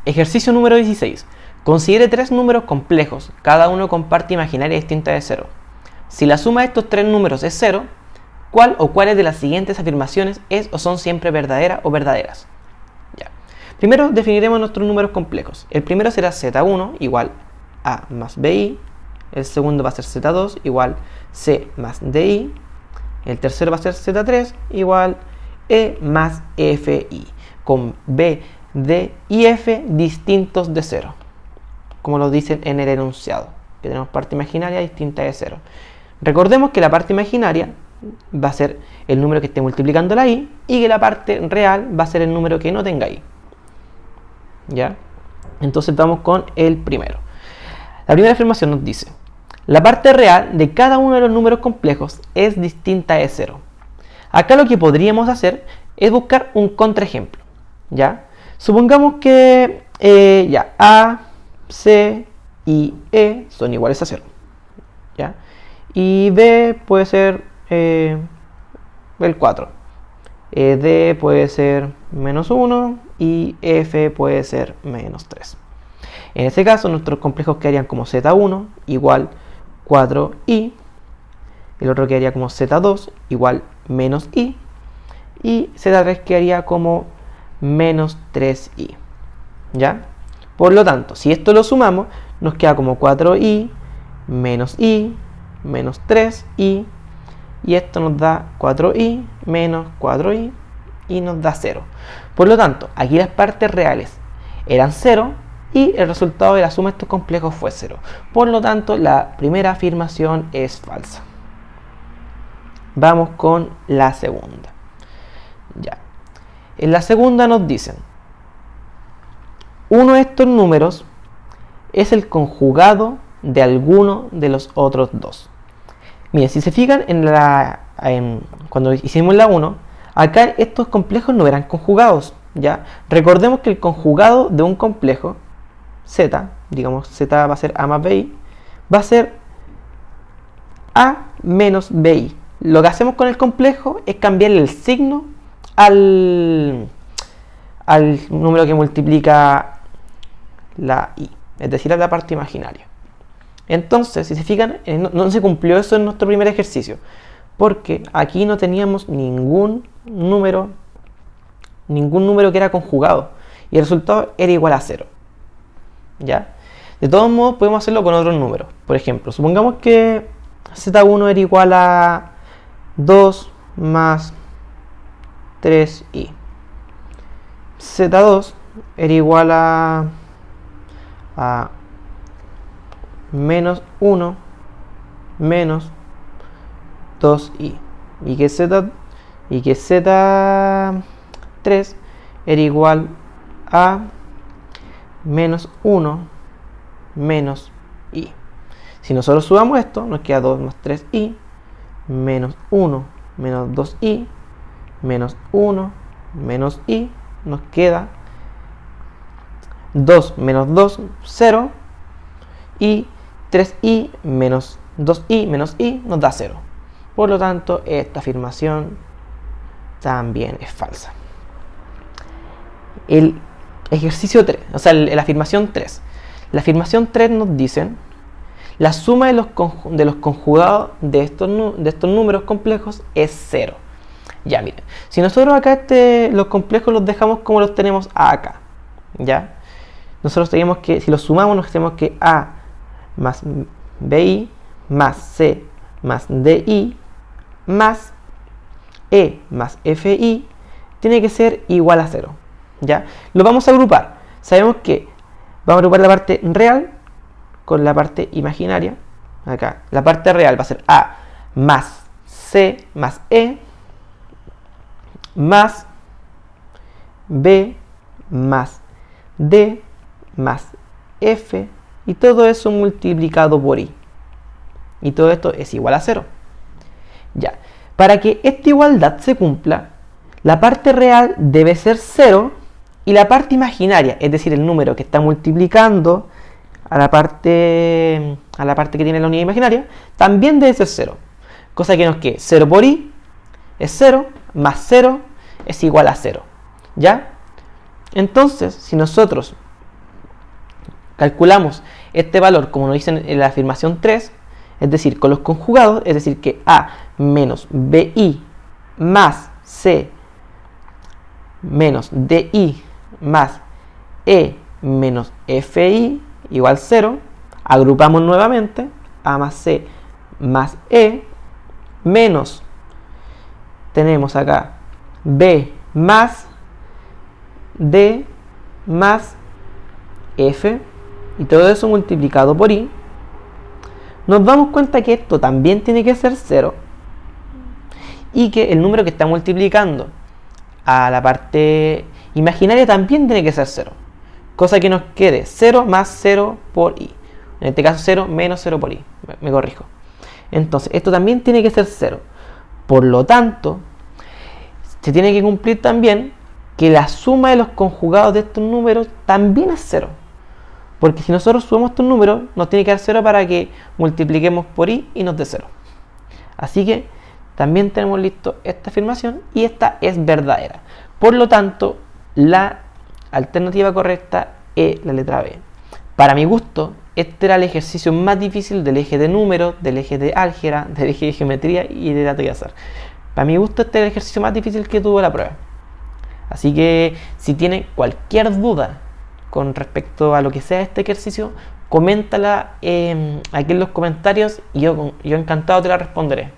Ejercicio número 16. Considere tres números complejos, cada uno con parte imaginaria distinta de 0. Si la suma de estos tres números es 0, ¿cuál o cuáles de las siguientes afirmaciones es o son siempre verdaderas o verdaderas? Ya. Primero definiremos nuestros números complejos. El primero será z1 igual a más bi. El segundo va a ser z2 igual c más di. El tercero va a ser z3 igual e más fi, con b, d y f distintos de 0, como lo dicen en el enunciado, que tenemos parte imaginaria distinta de 0. Recordemos que la parte imaginaria va a ser el número que esté multiplicando la i, y que la parte real va a ser el número que no tenga i. ¿Ya? Entonces vamos con el primero. La primera afirmación nos dice: la parte real de cada uno de los números complejos es distinta de 0. Acá lo que podríamos hacer es buscar un contraejemplo. ¿Ya? Supongamos que a, c y e son iguales a 0. ¿Ya? Y b puede ser el 4. D puede ser menos 1 y f puede ser menos 3. En este caso nuestros complejos quedarían como z1 igual 4i, el otro quedaría como z2 igual menos i, y z3 quedaría como menos 3i. ¿Ya? Por lo tanto, si esto lo sumamos, nos queda como 4i menos i menos 3i, y esto nos da 4i menos 4i y nos da 0. Por lo tanto, aquí las partes reales eran 0 y el resultado de la suma de estos complejos fue 0. Por lo tanto, la primera afirmación es falsa. Vamos con la segunda. Ya. En la segunda nos dicen: uno de estos números es el conjugado de alguno de los otros dos. Miren, si se fijan cuando hicimos la 1, acá estos complejos no eran conjugados. ¿Ya? Recordemos que el conjugado de un complejo z, digamos z va a ser a más bi, va a ser a menos bi. Lo que hacemos con el complejo es cambiarle el signo al número que multiplica la i, es decir, a la parte imaginaria. Entonces, si se fijan, no se cumplió eso en nuestro primer ejercicio, porque aquí no teníamos ningún número que era conjugado, y el resultado era igual a 0. ¿Ya? De todos modos, podemos hacerlo con otros números. Por ejemplo, supongamos que z1 era igual a 2 más 3i. z2 era igual a menos 1 menos 2i. Y que z3 era igual a menos 1 menos i. Si nosotros sumamos esto, nos queda 2 más 3i menos 1 menos 2i menos 1 menos i, nos queda 2 menos 2, 0, y 3i menos 2i menos i nos da 0. Por lo tanto, esta afirmación también es falsa. El ejercicio 3, o sea, la afirmación 3. La afirmación 3 nos dicen: la suma de los conjugados de estos números complejos es 0. Ya, miren, si nosotros acá los complejos los dejamos como los tenemos acá, ¿ya? Nosotros tenemos que, si los sumamos, nos tenemos que a más bi más c más di más e más fi tiene que ser igual a 0. ¿Ya? Lo vamos a agrupar. Sabemos que vamos a agrupar la parte real con la parte imaginaria. Acá la parte real va a ser a más c más e más b más d más f, y todo eso multiplicado por i. Y todo esto es igual a 0. Ya. Para que esta igualdad se cumpla, la parte real debe ser 0 y la parte imaginaria, es decir, el número que está multiplicando a la parte que tiene la unidad imaginaria, también debe ser 0. Cosa que nos quede 0 por i es 0, más 0 es igual a 0. ¿Ya? Entonces, si nosotros calculamos este valor como nos dicen en la afirmación 3, es decir, con los conjugados, es decir, que A menos BI más C menos DI más E menos FI igual 0, agrupamos nuevamente A más C más E menos, tenemos acá B más D más F y todo eso multiplicado por I, nos damos cuenta que esto también tiene que ser 0 y que el número que está multiplicando a la parte imaginaria también tiene que ser 0, cosa que nos quede 0 más 0 por I, en este caso 0 menos 0 por I, me corrijo. Entonces esto también tiene que ser 0, por lo tanto se tiene que cumplir también que la suma de los conjugados de estos números también es 0, porque si nosotros sumamos estos números nos tiene que dar 0 para que multipliquemos por I y nos dé 0. Así que también tenemos listo esta afirmación y esta es verdadera. Por lo tanto, la alternativa correcta es la letra B. Para mi gusto, este era el ejercicio más difícil del eje de números, del eje de álgebra, del eje de geometría y de dato y azar. Para mi gusto, este es el ejercicio más difícil que tuvo la prueba. Así que si tienen cualquier duda con respecto a lo que sea este ejercicio, coméntala aquí en los comentarios y yo encantado te la responderé.